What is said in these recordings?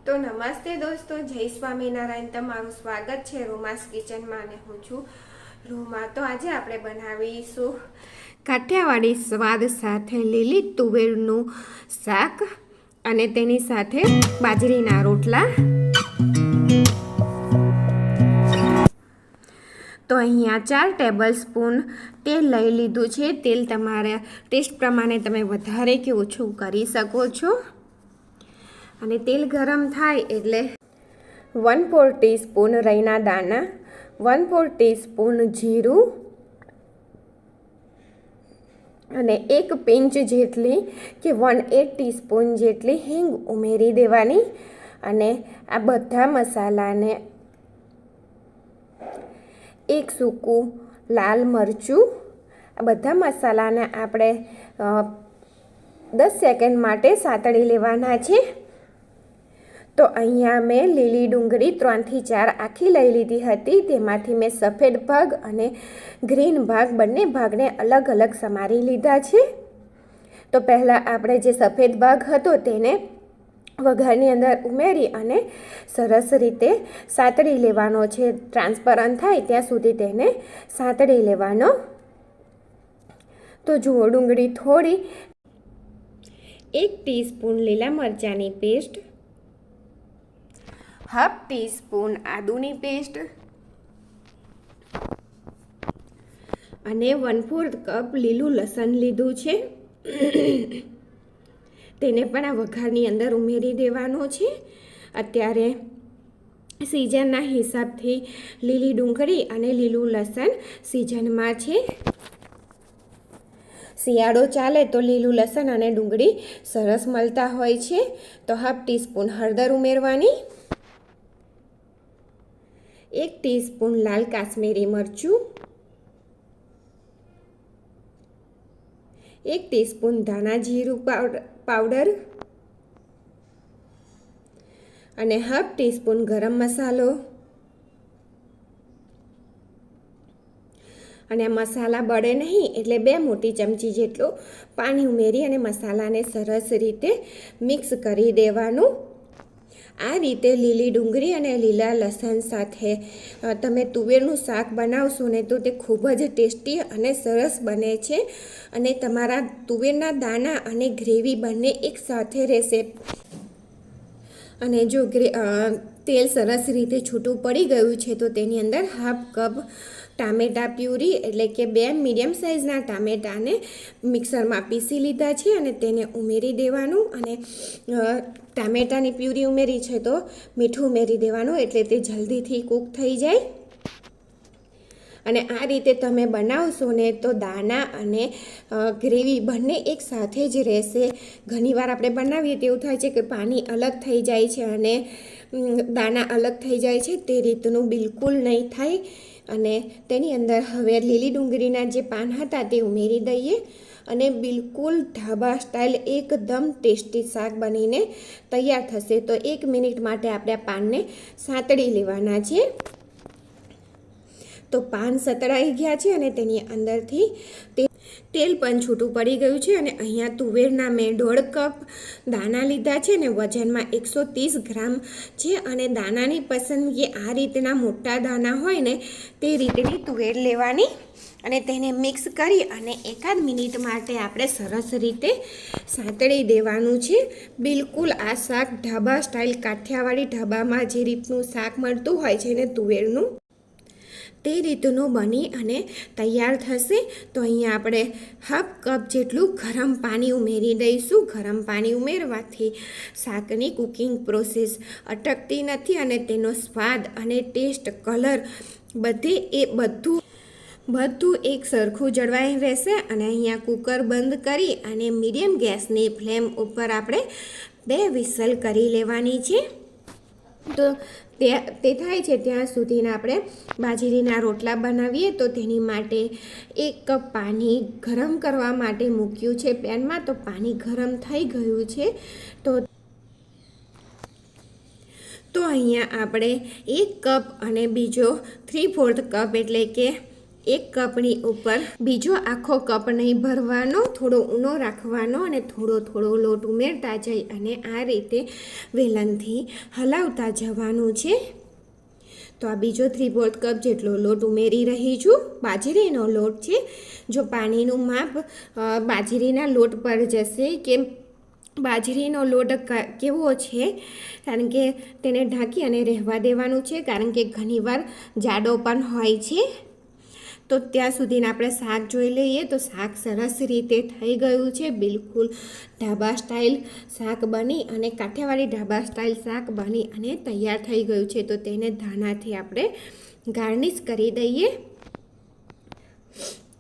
तो नमस्ते दोस्तों, जय स्वामीनारायण। तमाરું સ્વાગત છે રોમાસ કિચનમાં અને હું છું રોમા। તો આજે આપણે બનાવીશું કાઠિયાવાડી સ્વાદ સાથે લીલી તુવેરનું શાક અને તેની સાથે બાજરીના રોટલા। તો અહીંયા 4 ટેબલ સ્પૂન તેલ લઈ લીધું છે। તેલ તમારા ટેસ્ટ પ્રમાણે તમે વધારે કે ઓછું કરી શકો છો। અને તેલ ગરમ થાય એટલે 1/4 ટીસ્પૂન રાઈના દાણા, 1/4 ટીસ્પૂન જીરું અને 1 પિંચ જેટલી કે 1/8 ટીસ્પૂન જેટલી હિંગ ઉમેરી દેવાની। અને આ બધા મસાલાને 1 સૂકું લાલ મરચું, આ બધા મસાલાને આપણે 10 સેકન્ડ માટે સાતળી લેવાના છે। તો અહીંયા મેં લીલી ડુંગળી 3 થી 4 આખી લઈ લીધી હતી। તેમાંથી મેં સફેદ ભાગ અને ગ્રીન ભાગ બંને ભાગને અલગ અલગ સમારી લીધા છે। તો પહેલાં આપણે જે સફેદ ભાગ હતો તેને વઘારની અંદર ઉમેરી અને સરસ રીતે સાતળી લેવાનો છે। ટ્રાન્સપરન્ટ થાય ત્યાં સુધી તેને સાતળી લેવાનો। તો જુઓ, ડુંગળી થોડી, 1 ટીસ્પૂન લીલા મરચાંની પેસ્ટ, 1/2 ટીસ્પૂન આદુની પેસ્ટ અને 1/4 કપ લીલું લસણ લીધું છે। તેને પણ આ વઘારની અંદર ઉમેરી દેવાનો છે। અત્યારે સિઝનના હિસાબથી લીલી ડુંગળી અને લીલું લસણ સિઝનમાં છે। શિયાળો ચાલે તો લીલું લસણ અને ડુંગળી સરસ મળતા હોય છે। તો 1/2 ટીસ્પૂન હળદર ઉમેરવાની, 1 ટીસ્પૂન લાલ કાશ્મીરી મરચું, 1 ટીસ્પૂન ધાણા જીરું પાવડર અને 1/2 ટીસ્પૂન ગરમ મસાલો। અને આ મસાલા બળે નહીં એટલે 2 મોટી ચમચી જેટલું પાણી ઉમેરી અને મસાલાને સરસ રીતે મિક્સ કરી દેવાનું। આ રીતે લીલી ડુંગળી અને લીલા લસણ સાથે તમે તુવેરનું શાક બનાવશો ને તો તે ખૂબ જ ટેસ્ટી અને સરસ બને છે। અને તમારા તુવેરના દાણા અને ગ્રેવી બંને એકસાથે રહેશે। અને જો તેલ સરસ રીતે છૂટું પડી ગયું છે તો તેની અંદર 1/2 કપ ટામેટાં પ્યુરી એટલે કે 2 મીડિયમ સાઇઝના ટામેટાને મિક્સરમાં પીસી લીધા છે અને તેને ઉમેરી દેવાનું। અને ટામેટાની પ્યુરી ઉમેરી છે તો મીઠું ઉમેરી દેવાનું એટલે તે જલ્દીથી કૂક થઈ જાય। અને આ રીતે તમે બનાવશો ને તો દાણા અને ગ્રેવી બંને એક સાથે જ રહેશે। ઘણીવાર આપણે બનાવીએ તેવું થાય છે કે પાણી અલગ થઈ જાય છે અને દાણા અલગ થઈ જાય છે, તે રીતનું બિલકુલ નહીં થાય। અને તેની અંદર હવે લીલી ડુંગળીના જે પાન હતા તે ઉમેરી દઈએ અને બિલકુલ ઢાબા સ્ટાઇલ એકદમ ટેસ્ટી શાક બનીને તૈયાર થશે। તો 1 મિનિટ માટે આપણે આ પાનને સાતળી લેવાના છે। તો પાન સતળાઈ ગયા છે અને તેની અંદરથી તેલ પણ છૂટું પડી ગયું છે। અને અહીંયા તુવેરના મેં 1/2 કપ દાણા લીધા છે ને વજનમાં 130 ગ્રામ છે। અને દાણાની પસંદગી આ રીતના મોટા દાણા હોય ને તે રીતની તુવેર લેવાની અને તેને મિક્સ કરી અને 1 મિનિટ માટે આપણે સરસ રીતે સાતળી દેવાનું છે। બિલકુલ આ શાક ઢાબા સ્ટાઇલ કાઠિયાવાડી ઢાબામાં જે રીતનું શાક મળતું હોય છે ને તુવેરનું તે રીતનું બની અને તૈયાર થશે। તો અહીંયા આપણે 1/2 કપ જેટલું ગરમ પાણી ઉમેરી દઈશું। ગરમ પાણી ઉમેરવાથી શાકની કુકિંગ પ્રોસેસ અટકતી નથી અને તેનો સ્વાદ અને ટેસ્ટ, કલર બધું એક સરખું જળવાઈ રહેશે। અને અહીંયા કુકર બંધ કરી અને મીડિયમ ગેસની ફ્લેમ ઉપર આપણે 2 વિસલ કરી લેવાની છે। તો તે થાય છે ત્યાં સુધીના આપણે બાજરીના રોટલા બનાવીએ। તો તેની માટે 1 કપ પાણી ગરમ કરવા માટે મૂક્યું છે પેનમાં। તો પાણી ગરમ થઈ ગયું છે। તો અહીંયા આપણે 1 કપ અને બીજો 3/4 કપ એટલે કે 1 કપની ઉપર બીજો આખો કપ નહીં ભરવાનો, થોડો ઊનો રાખવાનો અને થોડો લોટ ઉમેરતા જઈ અને આ રીતે વેલણથી હલાવતા જવાનું છે. તો આ બીજો 3/4 કપ જેટલો લોટ ઉમેરી રહી છું. બાજરીનો લોટ છે. જો પાણીનું માપ બાજરીના લોટ પર જશે કે બાજરીનો લોટ કેવો છે, કારણ કે તેને ઢાંકી અને રહેવા દેવાનું છે, કારણ કે ઘણીવાર જાડો પણ હોય છે. તો ત્યાં સુધીને આપણે શાક જોઈ લઈએ. તો શાક સરસ રીતે થઈ ગયું છે. બિલકુલ ઢાબા સ્ટાઇલ શાક બની અને કાઠિયાવાડી ઢાબા સ્ટાઇલ શાક બની અને તૈયાર થઈ ગયું છે. તો તેને ધાણાથી આપણે ગાર્નિશ કરી દઈએ.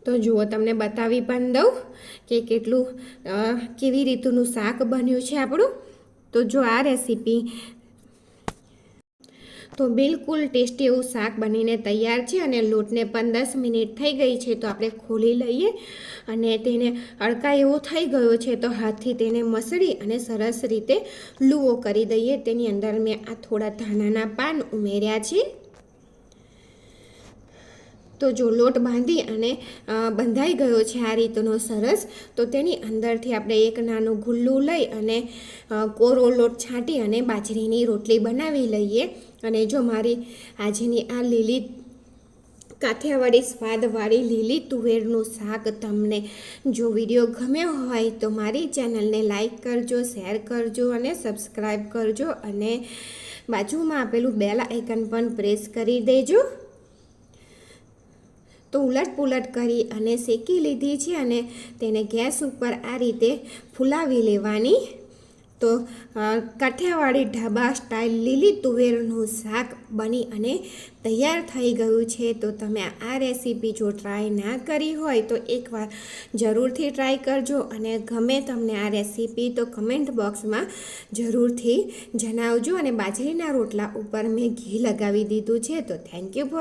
તો જુઓ, તમને બતાવી પણ દઉં કે કેટલું કેવી રીતનું શાક બન્યું છે આપણું. તો જો આ રેસીપી તો બિલકુલ ટેસ્ટી એવું શાક બનીને તૈયાર છે અને લોટને પણ 10 મિનિટ થઈ ગઈ છે. તો આપણે ખોલી લઈએ અને તેને અડકા એવો થઈ ગયો છે તો હાથથી તેને મસળી અને સરસ રીતે લૂવો કરી દઈએ. તેની અંદર મેં આ થોડા ધાણાના પાન ઉમેર્યા છે. તો જો લોટ બાંધી અને બંધાઈ ગયો છે આ રીતનો સરસ, તો તેની અંદરથી આપણે એક નાનું ગુલ્લું લઈ અને કોરો લોટ છાંટી અને બાજરીની રોટલી બનાવી લઈએ. અને જો મારી આજની આ લીલી કાઠિયાવાડી સ્વાદવાળી લીલી તુવેરનું શાક તમને જો વિડીયો ગમ્યો હોય તો મારી ચેનલને લાઈક કરજો, શેર કરજો અને સબસ્ક્રાઈબ કરજો અને બાજુમાં આપેલું બેલ આઇકન પણ પ્રેસ કરી દેજો. તો ઉલટ પુલટ કરી અને શેકી લીધી છે અને તેને ગેસ ઉપર આ રીતે ફૂલાવી લેવાની. તો કાઠિયાવાડી ઢાબા સ્ટાઇલ લીલી તુવેરનું શાક બની અને તૈયાર થઈ ગયું છે. તો તમે આ રેસીપી જો ટ્રાય ના કરી હોય તો એકવાર જરૂરથી ટ્રાય કરજો અને ગમે તમને આ રેસીપી તો કમેન્ટ બોક્સમાં જરૂરથી જણાવજો. અને બાજરીના રોટલા ઉપર મેં ઘી લગાવી દીધું છે. તો થેન્ક યુ ફોર